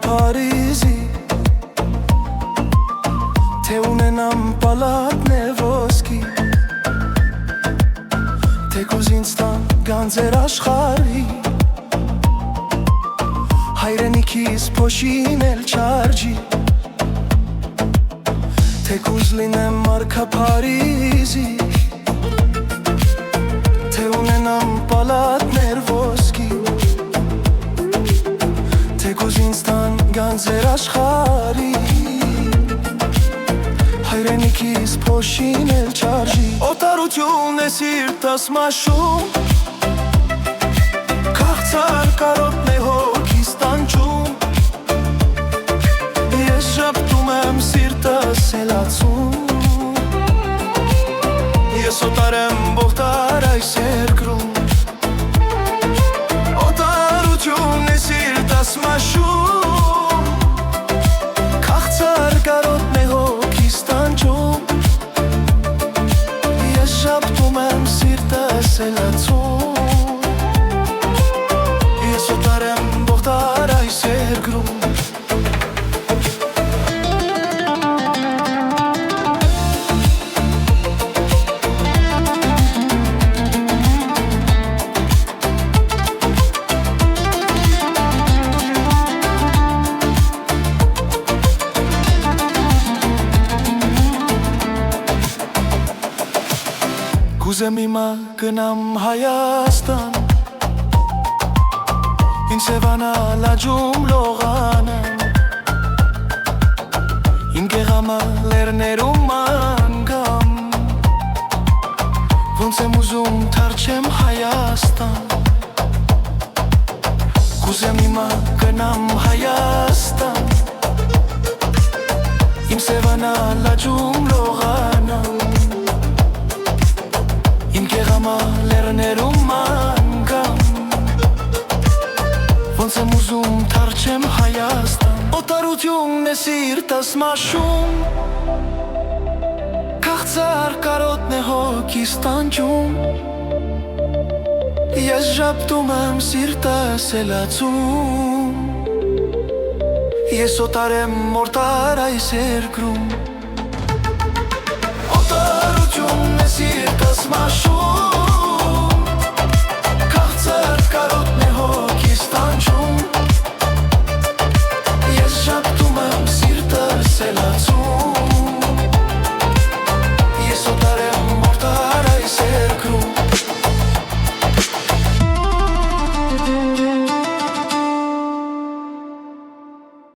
Փարիզի Թե ունենամ պալատներ ոսկի Թեկուզ ինձ տան գանձեր աշխարհի Հայրենիքիս փոշին էլ չարջի Թեկուզ լինեմ մարքա Փարիզի Թե ունենամ պալատներ ոսկի Թեկուզ ինձ տան գանձեր աշխարհի Հայրենիքիս փոշին էլ չարժի Օտարություն է սիրտս մաշում Քաղցար կարոտն է հոգիս տանջում Ես շապտում եմ սիրտս էլացում Ես օտար եմ ողտար այս երկրում Օտարություն է սիրտս մաշում Քաղցար կարոտն է հոգիս տանջում Ես շապտում եմ սիրտս էլացում Ես օտար եմ ողտար այս երկրում Կուզեմ հիմա գնամ Հայաստան Ինձ Սևանալ աջում լողանամ Իմ գեղամա լերներում անգամ Ոնց եմ ուզում թարչեմ Հայաստան Կուզեմ հիմա գնամ Հայաստան Իմ Սևանալ աջում լողանամ Իմ գեղամա լերներում անգամ Ոնց եմ ուզում թարչեմ Հայաստան Օտարությունն է սիրտս մաշում Քաղցար կարոտն է հոգիս տանջում Ես ժապտում եմ սիրտս էլացում Ես օտար եմ մորտար այս երկրում Օտարությունն է սիրտս մաշում